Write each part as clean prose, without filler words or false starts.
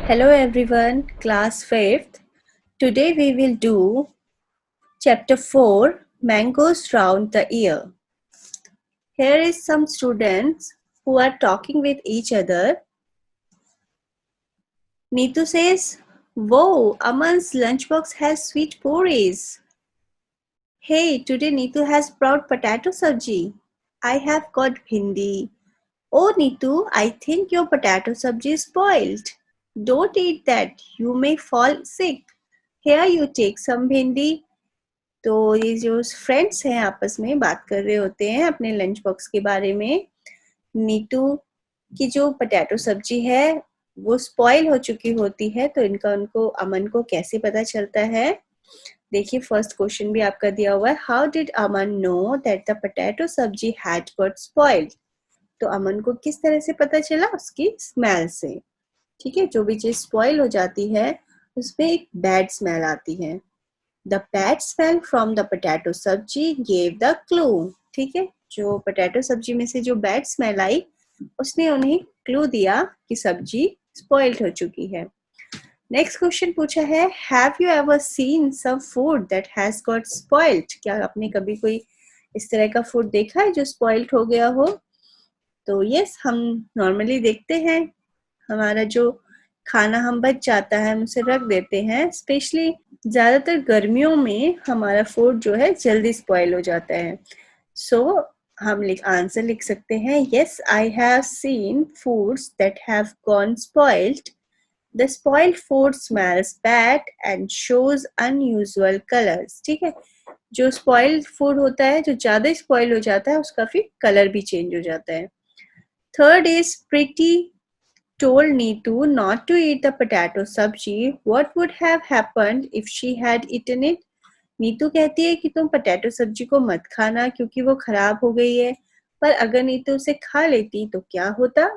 Hello everyone, class 5th. Today we will do chapter 4, Mangoes Round the Year. Here is some students who are talking with each other. Neetu says, "Whoa, Aman's lunchbox has sweet puris." "Hey, today Neetu has brought potato sabji." "I have got bhindi." "Oh Neetu, I think your potato sabji is spoiled." "Don't eat that, you may fall sick." "Here you take some bhindi." तो ये जो friends हैं आपस में बात कर रहे होते हैं अपने लंच बॉक्स के बारे में। नीतू की जो पोटैटो सब्जी है वो स्पॉइल हो चुकी होती है, तो इनका उनको अमन को कैसे पता चलता है? देखिए, फर्स्ट क्वेश्चन भी आपका दिया हुआ है, how did Aman know that the potato सब्जी हैड गॉट स्पॉइल्ड? तो अमन को किस तरह से पता चला? उसकी स्मेल से। ठीक है, जो भी चीज स्पॉइल हो जाती है उसमें एक बैड स्मेल आती है। The bad smell from the potato sabji gave the clue. ठीक है, जो पोटैटो सब्जी में से जो बैड स्मेल आई उसने उन्हें क्लू दिया कि सब्जी स्पॉइल्ड हो चुकी है। नेक्स्ट क्वेश्चन पूछा है, have you ever seen some food that has got spoiled? क्या आपने कभी कोई इस तरह का फूड देखा है जो स्पॉइल्ड हो गया हो? तो यस, हम नॉर्मली देखते हैं हमारा जो खाना हम बच जाता है हम उसे रख देते हैं। स्पेशली ज्यादातर गर्मियों में हमारा फूड जो है जल्दी स्पॉइल हो जाता है। सो हम आंसर लिख सकते हैं, yes I have seen foods that have gone spoiled. The spoiled food smells bad and shows unusual colours. ठीक है, जो स्पॉइल्ड फूड होता है, जो ज्यादा स्पॉइल हो जाता है, उसका फिर कलर भी चेंज हो जाता है। Third is pretty told Neetu not to eat the potato sabji. What would have happened if she had eaten it? Neetu कहती है कि तुम पोटैटो सब्जी को मत खाना क्योंकि वो खराब हो गई है, पर अगर नीतू उसे खा लेती तो क्या होता?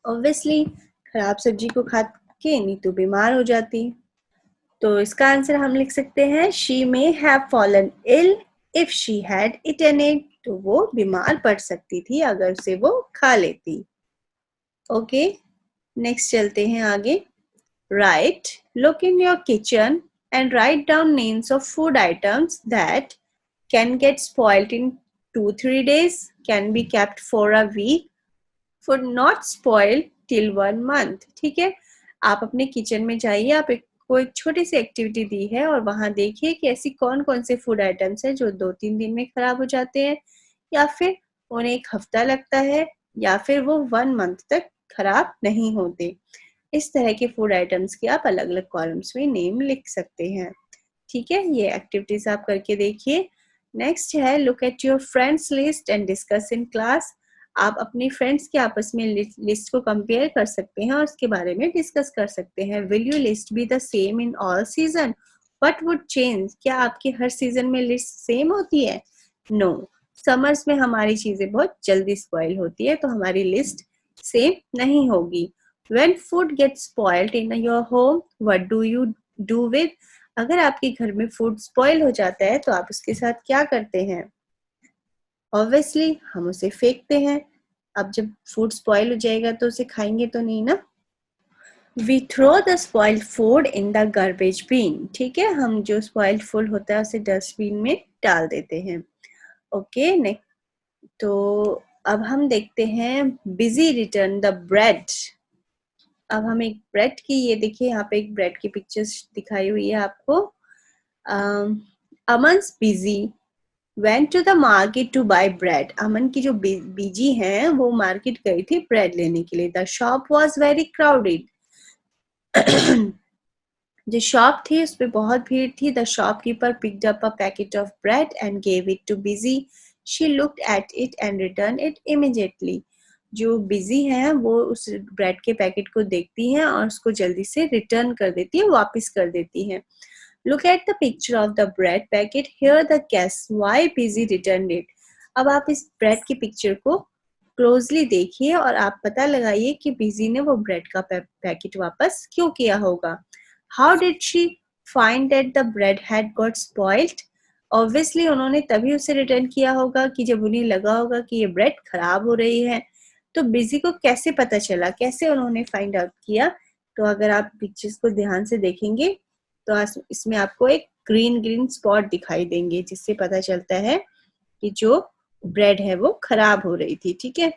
ऑब्वियसली खराब सब्जी को खा के नीतू बीमार हो जाती। तो इसका आंसर हम लिख सकते हैं, she may have fallen ill if she had eaten it. तो वो बीमार पड़ सकती थी अगर उसे वो खा लेती। ओके, नेक्स्ट चलते हैं आगे। Right, look in your kitchen and write down names of food items that can get spoiled in 2-3 days, can be kept for a week, for not spoil till 1 month. ठीक है, आप अपने kitchen में जाइए, आप कोई छोटी सी एक्टिविटी दी है और वहां देखिए कि ऐसी कौन कौन से फूड आइटम्स है जो 2-3 दिन में खराब हो जाते हैं, या फिर उन्हें 1 हफ्ता लगता है, या फिर वो 1 मंथ तक खराब नहीं होते। इस तरह के फूड आइटम्स के आप अलग अलग कॉलम्स में नेम लिख सकते हैं। ठीक है, ये एक्टिविटीज आप करके देखिए। नेक्स्ट है, look at your friends list and discuss in class. आप अपनी फ्रेंड्स के आपस में लिस्ट को कंपेयर कर सकते हैं और उसके बारे में डिस्कस कर सकते हैं। Will you list be the same in all season? What would change? क्या आपकी हर सीजन में लिस्ट सेम होती है? नो, समर्स में हमारी चीजें बहुत जल्दी स्पॉइल होती है, तो हमारी लिस्ट सेम नहीं होगी। When food gets spoiled in your home, what do you do with? अगर आपके घर में फूड स्पॉइल हो जाता है तो आप उसके साथ क्या करते हैं? ऑब्वियसली हम उसे फेंकते हैं। अब जब फूड स्पॉइल हो जाएगा तो उसे खाएंगे तो नहीं ना। We throw the spoiled food in the garbage bin. ठीक है, हम जो स्पॉइल्ड फूड होता है उसे डस्टबिन में डाल देते हैं। ओके, नेक्स्ट, तो अब हम देखते हैं, बिजी रिटर्न द ब्रेड। अब हम एक ब्रेड की, ये देखिए यहाँ पे एक ब्रेड की पिक्चर्स दिखाई हुई है आपको। Aman's Biji went to the market to buy bread. Aman की जो बीजी हैं वो मार्केट गई थी ब्रेड लेने के लिए। The shop was very crowded. जो शॉप थी उस पर बहुत भीड़ थी। The shopkeeper picked up a packet of bread and gave it too busy. She looked at it and return it immediately. जो बिजी है वो उस ब्रेड के पैकेट को देखती हैं और उसको जल्दी से रिटर्न कर देती है, वापस कर देती है। Look at the picture of the bread packet, here the guess why Biji return it. अब आप इस ब्रेड की पिक्चर को क्लोजली देखिए और आप पता लगाइए कि बिजी ने वो ब्रेड का पैकेट वापस क्यों किया होगा। How did she find that the bread had got spoiled? Obviously उन्होंने तभी उसे रिटर्न किया होगा कि जब उन्हें लगा होगा कि ये ब्रेड खराब हो रही है। तो बिजी को कैसे पता चला, कैसे उन्होंने फाइंड आउट किया तो अगर आप पिक्चर्स को ध्यान से देखेंगे तो इसमें आपको एक ग्रीन ग्रीन स्पॉट दिखाई देंगे, जिससे पता चलता है कि जो ब्रेड है वो खराब हो रही थी। ठीक है,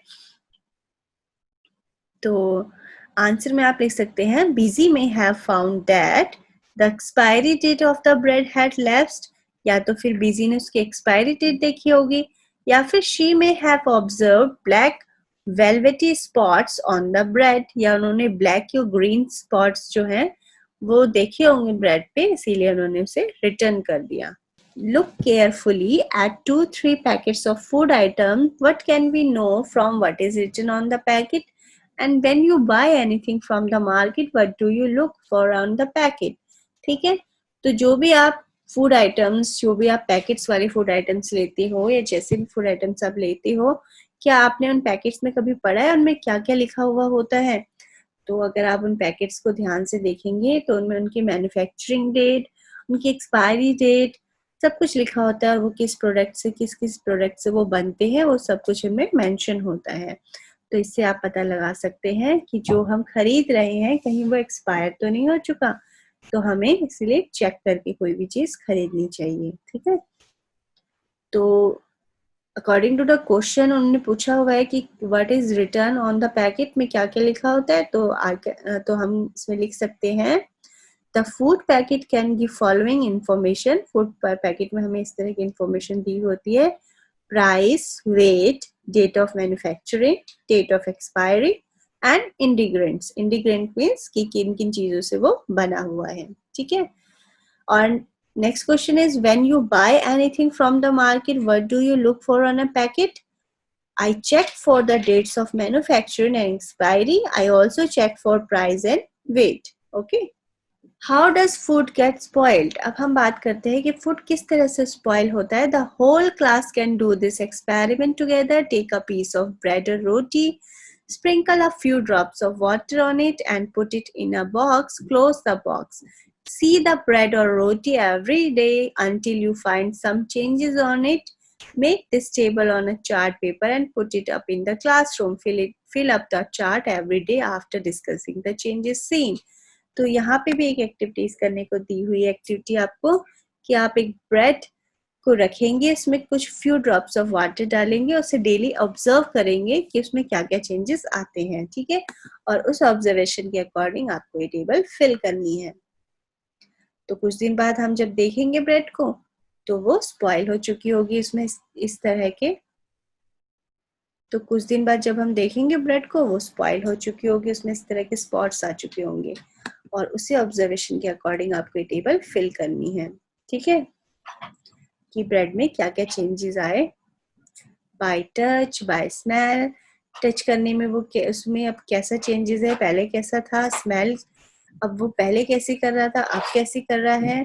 तो आंसर में आप लिख सकते हैं Biji may have found that the expiry date of the bread had lapsed, या तो फिर बिजी ने उसकी एक्सपायरी डेट देखी होगी, या फिर शी में have observed black velvety spots on the bread, या उन्होंने ब्लैक या ग्रीन स्पॉट्स जो हैं वो देखे होंगे ब्रेड पे, इसीलिए उन्होंने उसे रिटर्न कर दिया। Look carefully at 2-3 packets of food item. What can we know from what is written on the packet? And when you buy anything from the market, what do you look for on the packet? ठीक है, तो जो भी आप food items, जो भी आप packets वाले फूड आइटम्स लेते हो या जैसे भी फूड आइटम्स आप लेते हो, क्या आपने उन पैकेट्स में कभी पढ़ा है उनमें क्या क्या लिखा हुआ होता है? तो अगर आप उन पैकेट्स को ध्यान से देखेंगे तो उनमें उनकी मैन्युफैक्चरिंग डेट, उनकी एक्सपायरी डेट, सब कुछ लिखा होता है, और वो किस प्रोडक्ट से किस किस प्रोडक्ट से वो बनते हैं वो सब कुछ इनमें मेंशन होता है। तो इससे आप पता लगा सकते हैं कि जो हम खरीद रहे हैं कहीं वो एक्सपायर तो नहीं हो चुका, तो हमें इसलिए चेक करके कोई भी चीज खरीदनी चाहिए। ठीक है, तो अकॉर्डिंग टू द क्वेश्चन उन्होंने पूछा हुआ है कि what is return on the packet में क्या क्या लिखा होता है, तो हम इसमें लिख सकते हैं the food packet can give following information. Food packet में हमें इस तरह की इंफॉर्मेशन दी होती है, price, weight, date of manufacturing, date of expiry and ingredients. Ingredient means कि किन किन चीजों से वो बना हुआ है। ठीक है, और next question is when you buy anything from the market, what do you look for on a packet? I check for the dates of manufacturing and expiry. I also check for price and weight. Okay. How does food get spoiled? अब हम बात करते हैं कि food किस तरह से spoil होता है. The whole class can do this experiment together. Take a piece of bread or roti, sprinkle a few drops of water on it and put it in a box. Close the box. See the bread or roti every day until you find some changes on it. Make this table on a chart paper and put it up in the classroom. Fill up the chart every day after discussing the changes seen. तो यहाँ पे भी एक activities करने को दी हुई activity आपको कि आप एक ब्रेड को रखेंगे, इसमें कुछ फ्यू ड्रॉप्स ऑफ वाटर डालेंगे, उसे डेली ऑब्जर्व करेंगे कि उसमें क्या क्या चेंजेस आते हैं। ठीक है, और उस ऑब्जर्वेशन के अकॉर्डिंग आपको ये टेबल फिल करनी है। तो कुछ दिन बाद हम जब देखेंगे ब्रेड को तो वो स्पॉइल हो चुकी होगी इसमें इस तरह के, तो कुछ दिन बाद जब हम देखेंगे ब्रेड को वो स्पॉइल हो चुकी होगी, उसमें इस तरह के स्पॉट्स आ चुके होंगे, और उसी ऑब्जर्वेशन के अकॉर्डिंग आपको ये टेबल फिल करनी है। ठीक है, कि ब्रेड में क्या क्या चेंजेस आए by touch, by smell. Touch करने में वो उसमें अब कैसा चेंजेस है, पहले कैसा था स्मेल, अब वो पहले कैसे कर रहा था अब कैसे कर रहा है।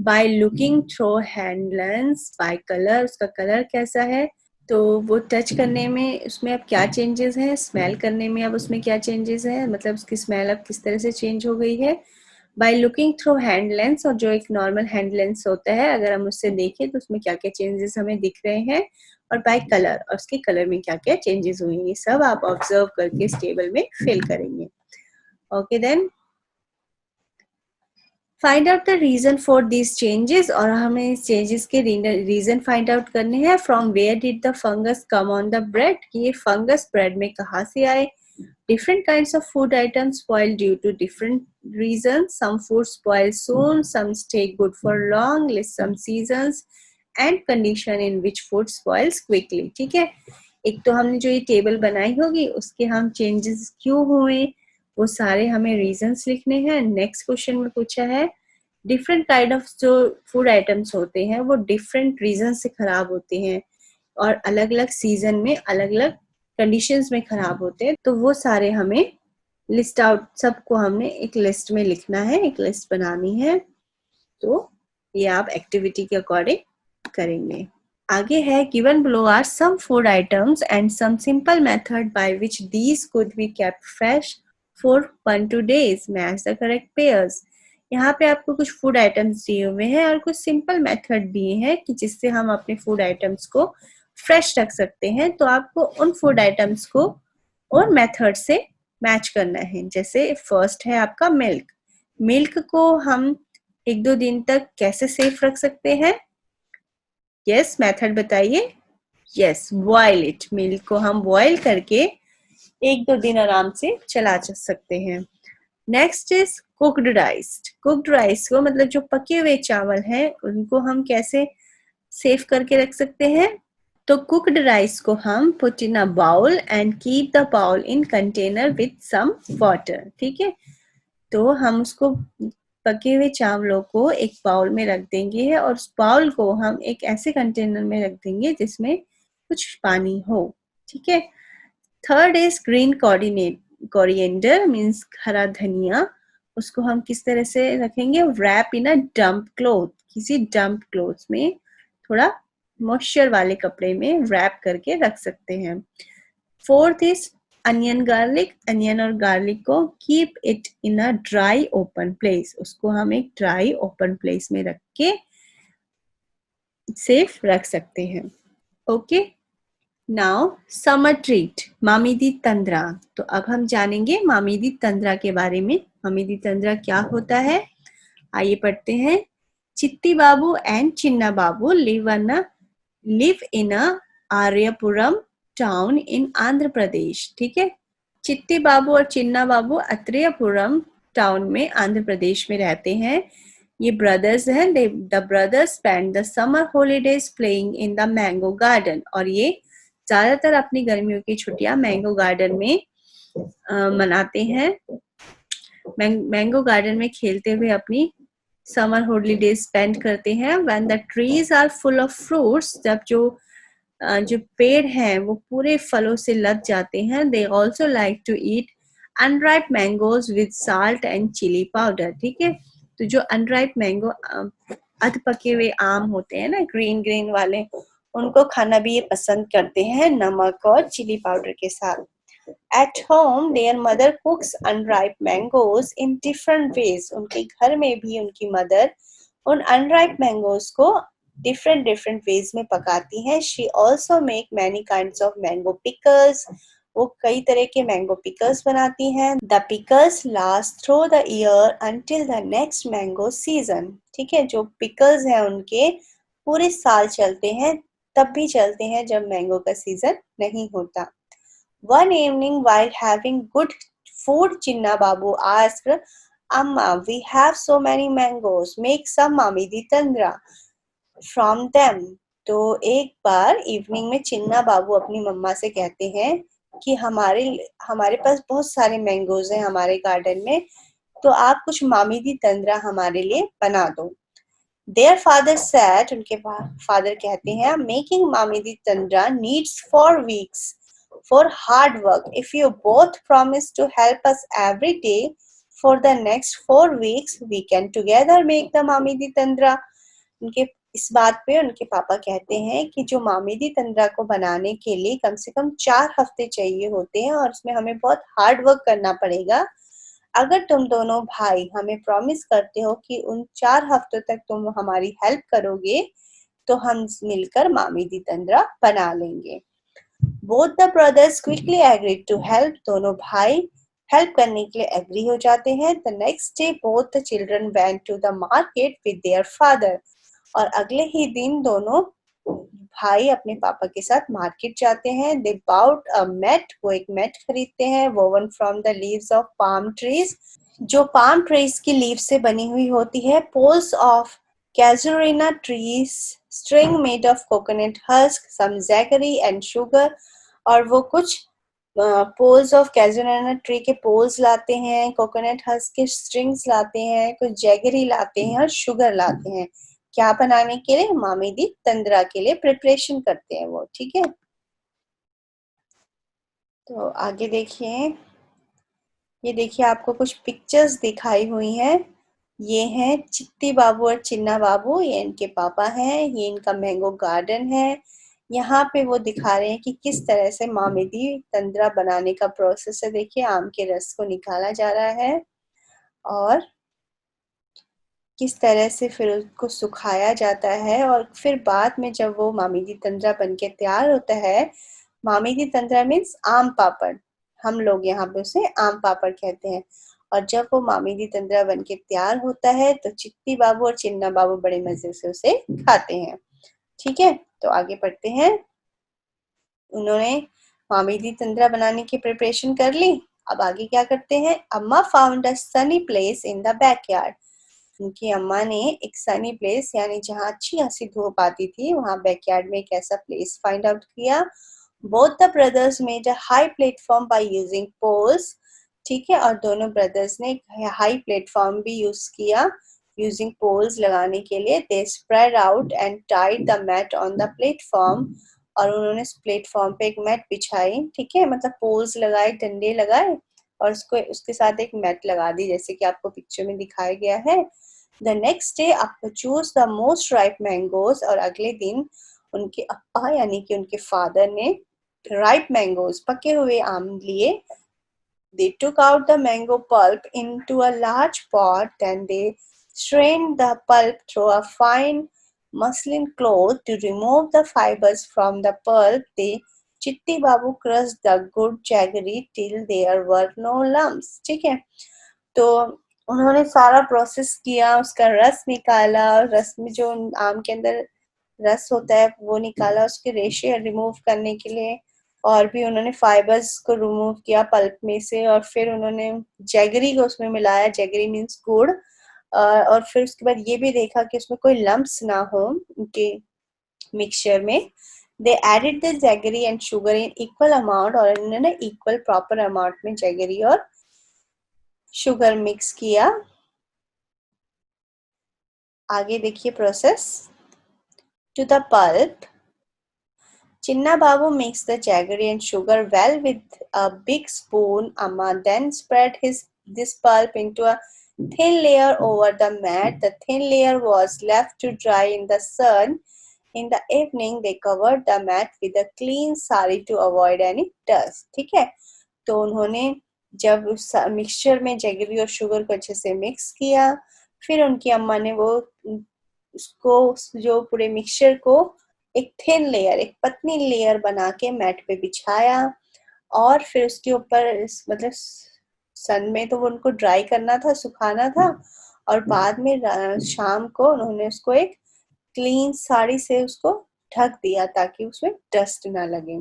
By looking through hand lens, by colour, उसका कलर कैसा है, तो वो टच करने में उसमें अब क्या चेंजेस हैं, स्मेल करने में अब उसमें क्या चेंजेस है, मतलब उसकी स्मेल अब किस तरह से चेंज हो गई है। By looking through hand lens, और जो एक नॉर्मल हैंड लेंस होता है अगर हम उससे देखें तो उसमें क्या क्या चेंजेस हमें दिख रहे हैं, और बाय कलर, और उसके कलर में क्या क्या चेंजेस हुए, ये सब आप ऑब्जर्व करके इस टेबल में फिल करेंगे। Okay then find out the reason for this changes, और हमें इस चेंजेस के रीजन फाइंड आउट करने हैं। From where did the fungus come on the bread, कि ये फंगस ब्रेड में कहाँ से आए। Different kinds of food items spoil due to different reasons. Some food spoil soon, some stay good for long, list some seasons and condition in which food spoils quickly. ठीक है, एक तो हमने जो ये टेबल बनाई होगी उसके हम चेंजेस क्यों हुए वो सारे हमें रीजंस लिखने हैं। नेक्स्ट क्वेश्चन में पूछा है डिफरेंट काइंड ऑफ जो फूड आइटम्स होते हैं वो डिफरेंट रीजन से खराब होते हैं और अलग अलग सीजन में अलग अलग कंडीशंस में खराब होते हैं, तो वो सारे हमें लिस्ट आउट, सबको हमने एक लिस्ट में लिखना है, एक लिस्ट बनानी है। तो ये आप एक्टिविटी के अकॉर्डिंग करेंगे। आगे है given below are some food items and some simple method by which these could be kept fresh for 1-2 days, match the correct pairs. यहाँ पे आपको कुछ फूड आइटम्स दिए हुए हैं और कुछ सिंपल मेथड दिए हैं कि जिससे हम अपने फूड आइटम्स को फ्रेश रख सकते हैं। तो आपको उन फूड आइटम्स को और मेथड से मैच करना है। जैसे फर्स्ट है आपका मिल्क। मिल्क को हम 1-2 दिन तक कैसे सेफ रख सकते हैं? यस, मेथड बताइए। Yes, boil it. मिल्क को हम बॉयल करके 1-2 दिन आराम से चला सकते हैं। Next is cooked rice. Cooked rice को मतलब जो पके हुए चावल हैं उनको हम कैसे सेव करके रख सकते हैं? तो कुक्ड राइस को हम put in a bowl and keep the bowl in container with some water. ठीक है, तो हम उसको पके हुए चावलों को एक बाउल में रख देंगे और उस बाउल को हम एक ऐसे कंटेनर में रख देंगे जिसमें कुछ पानी हो। ठीक है। Third is green coriander means हरा धनिया। उसको हम किस तरह से रखेंगे? Wrap in a damp cloth. किसी डम्प क्लॉथ में थोड़ा मॉइस्चर वाले कपड़े में रैप करके रख सकते हैं। Fourth is onion garlic. Onion और गार्लिक को keep it in a dry open place. उसको हम एक ड्राई ओपन प्लेस में रख के सेफ रख सकते हैं। ओके, नाउ समर ट्रीट मामी दी तंद्रा। तो अब हम जानेंगे मामी दी तंद्रा के बारे में। मामी दी तंद्रा क्या होता है? आइए पढ़ते हैं। Chitti Babu and Chinna Babu live in a Aryapuram town in Andhra Pradesh. ठीक है, चित्ती बाबू और चिन्ना बाबू अत्रेयपुरम टाउन में आंध्र प्रदेश में रहते हैं। ये ब्रदर्स हैं। The brothers spend the summer holidays playing in the mango garden. और ये ज्यादातर अपनी गर्मियों की छुट्टियां मैंगो गार्डन में मनाते हैं। मैंगो गार्डन में खेलते हुए अपनी समर हॉलीडेज स्पेंड करते हैं। When the trees are full of fruits, जब जो पेड़ हैं वो पूरे फलों से लद जाते हैं। They also like to eat unripe mangoes with salt and chilli powder. ठीक है, तो जो अनराइप मैंगो अध पके हुए आम होते हैं ना, ग्रीन ग्रीन वाले, उनको खाना भी ये पसंद करते हैं नमक और चिली पाउडर के साथ। At home, their mother cooks unripe mangoes in different ways. उनके घर में भी उनकी मदर उन unripe mangoes को different ways में पकाती हैं. She also make many kinds of mango pickles. वो कई तरह के मैंगो पिकल्स बनाती हैं. The pickles last through the year until the next mango season. ठीक है, जो पिकल्स हैं उनके पूरे साल चलते हैं, तब भी चलते हैं जब मैंगो का सीजन नहीं होता. One evening, while having good food, Chinna Babu asked, Amma, we have so many mangoes. Make some Mami di Tandra from them. तो एक बार इवनिंग में चिन्ना बाबू अपनी मम्मा से कहते हैं कि हमारे पास बहुत सारे मैंगोज हैं हमारे गार्डन में, तो आप कुछ मामी दी तंद्रा हमारे लिए बना दो. Their father said, उनके फादर कहते हैं, making मामी दी तंद्रा needs 4 weeks for hard work. If you both promise to help us every day for the next 4 weeks, we can together make the मामी दी तंद्रा. उनके इस बात पे उनके पापा कहते हैं कि जो मामी दी तंद्रा को बनाने के लिए कम से कम 4 हफ्ते चाहिए होते हैं और उसमें हमें बहुत हार्ड वर्क करना पड़ेगा. अगर तुम दोनों भाई हमें प्रॉमिस करते हो कि उन 4 हफ्तों तक तुम हमारी हेल्प करोगे, तो हम मिलकर मामी दी तंद्रा बना लेंगे. Both the brothers quickly agreed to help. दोनों भाई हेल्प करने के लिए एग्री हो जाते हैं. The next day, both the children went to the market with their father. और अगले ही दिन दोनों भाई अपने पापा के साथ मार्केट जाते हैं. They bought a mat. वो एक मैट खरीदते हैं. Woven from the leaves of palm trees. जो palm trees की लीव से बनी हुई होती है. Poles of casuarina trees. String made of coconut husk, some jaggery and sugar. और वो कुछ पोल्स ऑफ कैजुरिना ट्री के पोल्स लाते हैं, कोकोनट हस्क के स्ट्रिंग्स लाते हैं, कुछ जैगरी लाते हैं और शुगर लाते हैं. क्या बनाने के लिए? मामी दी तंद्रा के लिए प्रिपरेशन करते हैं वो. ठीक है, तो आगे देखिए. ये देखिए, आपको कुछ पिक्चर्स दिखाई हुई हैं. ये हैं चित्ती बाबू और चिन्ना बाबू. ये इनके पापा हैं. ये इनका मैंगो गार्डन है. यहाँ पे वो दिखा रहे हैं कि किस तरह से मामी दी तंद्रा बनाने का प्रोसेस है. देखिए, आम के रस को निकाला जा रहा है और किस तरह से फिर उसको सुखाया जाता है और फिर बाद में जब वो मामी दी तंद्रा बनके तैयार होता है. मामी दी तंद्रा मीन्स आम पापड़. हम लोग यहाँ पे उसे आम पापड़ कहते हैं। और जब वो मामीदी तंद्रा बन के तैयार होता है तो चिट्टी बाबू और चिन्ना बाबू बड़े मजे से उसे खाते हैं। ठीक है, तो आगे पढ़ते हैं। उन्होंने मामीदी तंद्रा बनाने की प्रिपरेशन कर ली। अब आगे क्या करते हैं। अम्मा found a Sunny place in the backyard. उनकी अम्मा ने एक सनी प्लेस यानी जहाँ अच्छी खासी धूप आती थी, वहां बैकयार्ड में एक ऐसा प्लेस फाइंड आउट किया। Both the brothers made a high platform by using poles. ठीक है, और दोनों ब्रदर्स ने हाई प्लेटफॉर्म भी यूज किया यूजिंग पोल्स लगाने के लिए। They spread out and tied the mat on the platform. और उन्होंने प्लेटफॉर्म पे एक मैट बिछाई। ठीक है, मतलब पोल्स लगाए, डंडे लगाए और उसको उसके साथ एक मैट लगा दी, जैसे कि आपको पिक्चर में दिखाया गया है। द नेक्स्ट डे आपको choose the most ripe mangoes. और अगले दिन उनके अप्पा यानी कि उनके फादर ने राइप मैंगोज पके हुए आम लिए। They took out the mango pulp into a large pot. Then they strained the pulp through a fine muslin cloth to remove the fibers from the pulp. They चिट्टी बाबू crushed the good jaggery till there were no lumps. ठीक है, तो उन्होंने सारा process किया, उसका रस निकाला। रस में जो आम के अंदर रस होता है वो निकाला उसके रेशे रिमूव करने के लिए। और भी उन्होंने फाइबर्स को रिमूव किया पल्प में से। और फिर उन्होंने जैगरी को उसमें मिलाया। जैगरी मीन्स गुड़। और फिर उसके बाद ये भी देखा कि उसमें कोई लम्प्स ना हो उनके मिक्सचर में। They added the jaggery and sugar in equal amount. और इन्होंने इक्वल प्रॉपर अमाउंट में जैगरी और शुगर मिक्स किया। आगे देखिए process. To the pulp, Chinna Babu mixed the jaggery and sugar well with a big spoon. Amma then spread this pulp into a thin layer over the mat. The thin layer was left to dry in the sun. In the evening, they covered the mat with a clean sari to avoid any dust. ठीक है, तो उन्होंने जब उस mixture में jaggery और sugar को अच्छे से मिक्स किया, फिर उनकी अम्मा ने वो उसको जो पूरे मिक्सचर को एक थिन लेयर, एक पतली लेयर बना के मैट पे बिछाया। और फिर उसके ऊपर मतलब सन में तो वो उनको ड्राई करना था, सुखाना था। और बाद में शाम को उन्होंने उसको एक क्लीन साड़ी से उसको ढक दिया ताकि उसमें डस्ट ना लगे।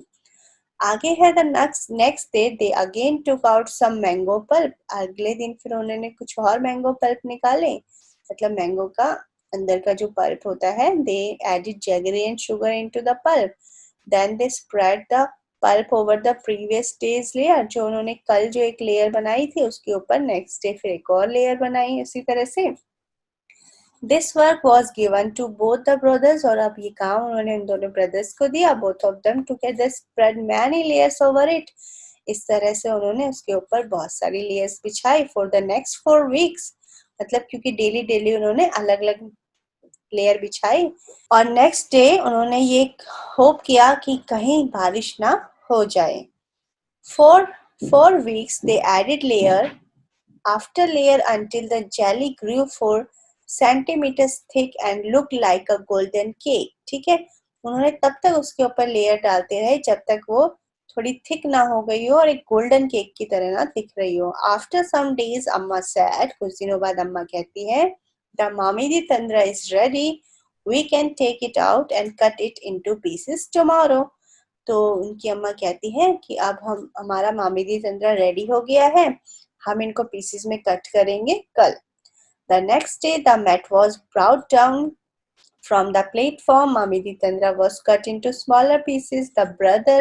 आगे है the next day they again took out some mango pulp. अगले दिन फिर उन्होंने कुछ और मैंगो पल्प निकाले, मतलब मैंगो का अंदर का जो पल्प होता है। They added jaggery and sugar into the pulp. Then they spread the pulp over the previous day's layer. जो उन्होंने कल जो एक लेयर बनाई थी उसके ऊपर नेक्स्ट डे फिर एक और लेयर बनाई उसी तरह से। This work was given to both the brothers. और अब ये काम उन्होंने इन दोनों ब्रदर्स को दिया। Both of them together spread many layers over it. इस तरह से उन्होंने उसके ऊपर बहुत सारी लेयर्स बिछाई फॉर द नेक्स्ट 4 वीक्स। मतलब क्योंकि डेली डेली उन्होंने अलग अलग लेयर बिछाई। और नेक्स्ट डे उन्होंने ये होप किया कि कहीं बारिश ना हो जाए। For 4 weeks they added layer after layer until the jelly grew 4 centimeters thick and looked like a golden cake. ठीक है, उन्होंने तब तक उसके ऊपर लेयर डालते रहे जब तक वो थोड़ी थिक ना हो गई हो और एक गोल्डन केक की तरह ना दिख रही हो। After some days Amma said, कुछ दिनों बाद अम्मा कहती है, the mamidi tandra is ready, we can take it out and cut it into pieces tomorrow. तो उनकी अम्मा कहती है कि अब हम हमारा मामीदी तंद्रा रेडी हो गया है, हम इनको पीसेस में कट करेंगे कल। The next day the mat was brought down from the platform. Mamidi Tandra was cut into smaller pieces. The brother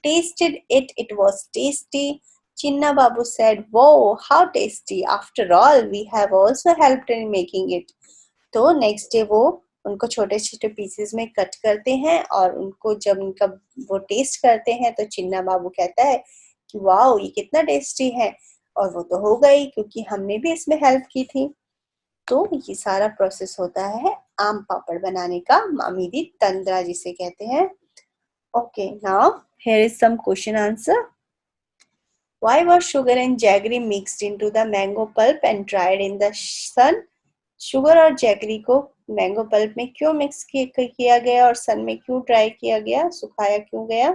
tasted it. It was tasty. Chinna Babu said, "Wow, how tasty! After all, we have also helped in making it." तो next day वो उनको छोटे छोटे pieces में cut करते हैं और उनको जब उनका वो टेस्ट करते हैं तो चिन्ना बाबू कहता है कि वाओ ये कितना टेस्टी है। और वो तो हो गई क्योंकि हमने भी इसमें हेल्प की थी। तो ये सारा प्रोसेस होता है आम पापड़ बनाने का, मामीदी तंद्रा जिसे कहते हैं। Okay, now here is some question answer. Why was sugar and jaggery mixed into the mango pulp and dried in the sun? Sugar और जैगरी को मैंगो पल्प में क्यों मिक्स किया गया और सन में क्यों ड्राई किया गया, सुखाया क्यों गया?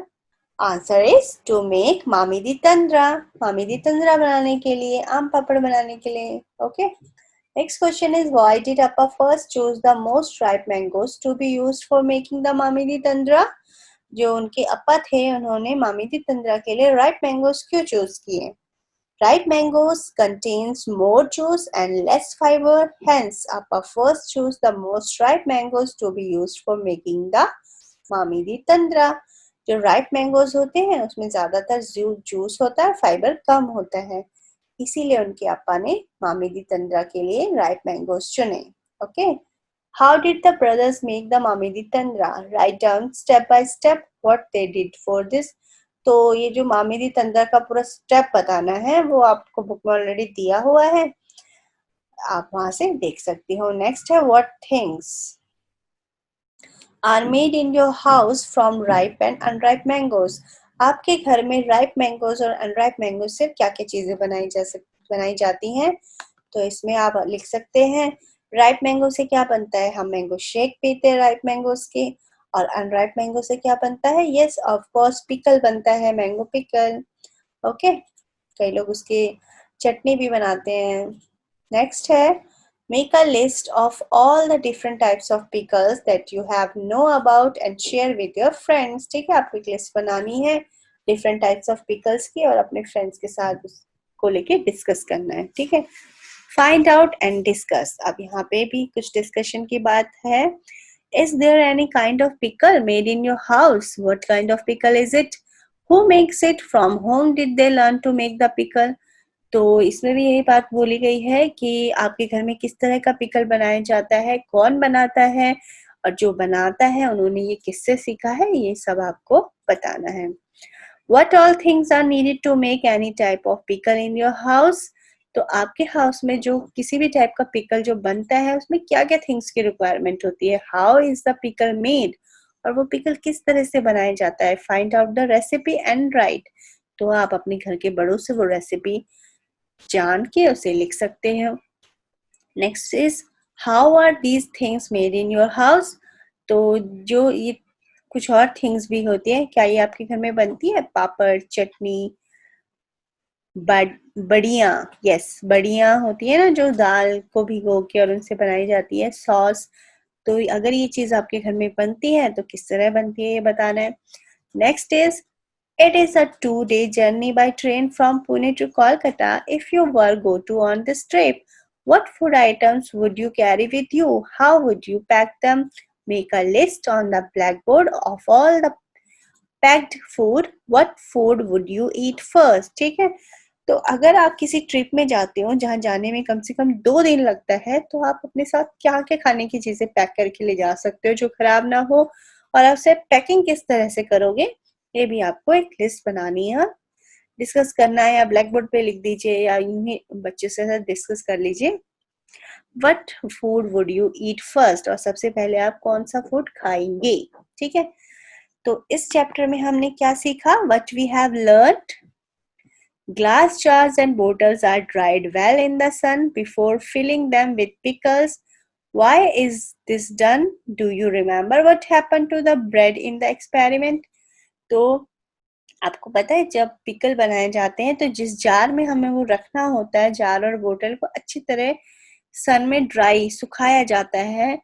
Answer is to make mamidi tandra, mamidi tandra बनाने के लिए, आम पापड़ बनाने के लिए. Okay. Next question is why did Appa first choose the most ripe mangoes to be used for making the mamidi tandra. जो उनके अप्पा थे उन्होंने मामिदी तंद्रा के लिए राइप मैंगोज क्यों चूज किए? Ripe mangoes contains more juice and less fiber, hence Appa first choose the most ripe mangoes to be used for making the मामीदी तंद्रा. जो राइप मैंगोज होते हैं उसमें ज्यादातर जूस होता है, फाइबर कम होता है, इसीलिए उनके अप्पा ने मामीदी तंद्रा के लिए राइप मैंगोज चुने. Okay. How did the brothers make the mamidi tandra? Write down step by step what they did for this. तो ये जो मामिदी तंदर का पूरा स्टेप बताना है वो आपको बुक में ऑलरेडी दिया हुआ है, आप वहां से देख सकती हो. नेक्स्ट है what things are made in your house from ripe and unripe mangoes. आपके घर में राइप मैंगोज और अनराइप मैंगोज से क्या क्या चीजें बनाई जाती हैं? तो इसमें आप लिख सकते हैं राइप मैंगो से क्या बनता है, हम मैंगो शेक पीते हैं राइप मैंगोज के. और अनराइप मैंगो से क्या बनता है? यस ऑफ कोर्स पिकल बनता है, मैंगो पिकल. ओके. कई लोग उसकी चटनी भी बनाते हैं. नेक्स्ट है make a list of all the different types of pickles that you have know about and share with your friends. ठीक है, आपको एक लिस्ट बनानी है डिफरेंट टाइप्स ऑफ पिकल्स की और अपने फ्रेंड्स के साथ उसको लेके डिस्कस करना है. ठीक है. Find out and discuss. अब यहाँ पे भी कुछ डिस्कशन की बात है. Is there any kind of pickle made in your house? What kind of pickle is it? Who makes it? From whom did they learn to make the pickle? तो इसमें भी यही बात बोली गई है कि आपके घर में किस तरह का पिकल बनाया जाता है, कौन बनाता है, और जो बनाता है उन्होंने ये किससे सीखा है, ये सब आपको बताना है. What all things are needed to make any type of pickle in your house? तो आपके हाउस में जो किसी भी टाइप का पिकल जो बनता है उसमें क्या क्या थिंग्स की रिक्वायरमेंट होती है? How is the pickle made? और वो पिकल किस तरह से बनाया जाता है? Find out the recipe and right. तो आप अपने घर के बड़ों से वो रेसिपी जान के उसे लिख सकते हैं. Next is how are these things made in your house. तो जो ये कुछ और थिंग्स भी होती है, क्या ये आपके घर में बनती है? पापड़, चटनी, बड़ियाँ. यस, बड़ियाँ होती है ना जो दाल को भिगो के और उनसे बनाई जाती है. सॉस. तो अगर ये चीज आपके घर में बनती है तो किस तरह बनती है ये बताना है. Next is it is a 2-day journey by train from Pune to Kolkata. If you were go to on this trip, what food items would you carry with you? How would you pack them? Make a list on the blackboard of all the packed food. What food would you eat first? ठीक है. तो अगर आप किसी trip में जाते हो जहाँ जाने में कम से कम 2 दिन लगता है तो आप अपने साथ क्या क्या खाने की चीजें पैक करके ले जा सकते हो जो खराब ना हो, और आप उसे पैकिंग किस तरह से करोगे ये भी आपको एक लिस्ट बनानी है, डिस्कस करना है, या ब्लैक बोर्ड पे लिख दीजिए या यूं ही बच्चों से साथ डिस्कस कर लीजिए. What food would you eat first, और सबसे पहले आप कौन सा फूड खाएंगे. ठीक है. तो इस चैप्टर में हमने क्या सीखा? What we have learned. Glass jars and bottles are dried well in the sun before filling them with pickles. Why is this done? Do you remember what happened to the bread in the experiment? तो आपको पता है जब pickle बनाए जाते हैं तो जिस जार में हमें वो रखना होता है, जार और बोतल को अच्छी तरह सन में ड्राई सुखाया जाता है.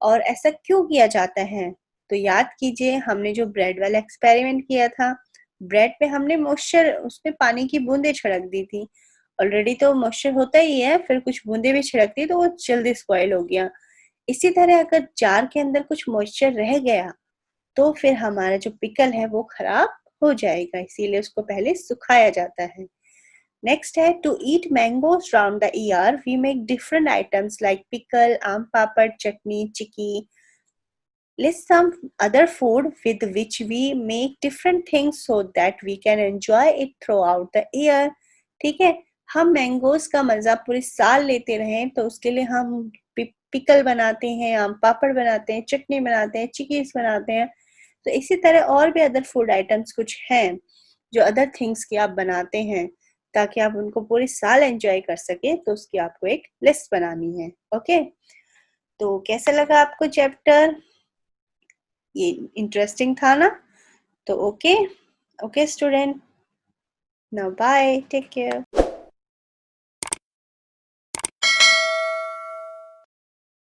और ऐसा क्यों किया जाता है? तो याद कीजिए हमने जो ब्रेड वाला एक्सपेरिमेंट किया था, ब्रेड पे हमने मॉइस्चर, उसमें पानी की बूंदें छिड़क दी थी. ऑलरेडी तो मॉइस्चर होता ही है, फिर कुछ बूंदें भी छिड़क दी तो वो जल्दी स्पॉइल हो गया. इसी तरह अगर जार के अंदर कुछ मॉइस्चर रह गया तो फिर हमारा जो पिकल है वो खराब हो जाएगा, इसीलिए उसको पहले सुखाया जाता है. नेक्स्ट है to eat mangoes round the year we make different items like pickle, aam papad, chutney, chikki. List some other food with which we make different things so that we can enjoy it throughout the year. ठीक है. हम mangoes का मजा पूरे साल लेते रहें तो उसके लिए हम पिकल बनाते हैं, आम पापड़ बनाते हैं, चटनी बनाते हैं, चिक्कीज बनाते हैं. तो इसी तरह और भी अदर फूड आइटम्स कुछ हैं जो अदर थिंग्स की आप बनाते हैं ताकि आप उनको पूरे साल एंजॉय कर सके, तो उसकी आपको एक लिस्ट बनानी है. ओके. तो कैसा लगा आपको चैप्टर? ये इंटरेस्टिंग था ना? तो okay, Okay, student. Now bye. Take care.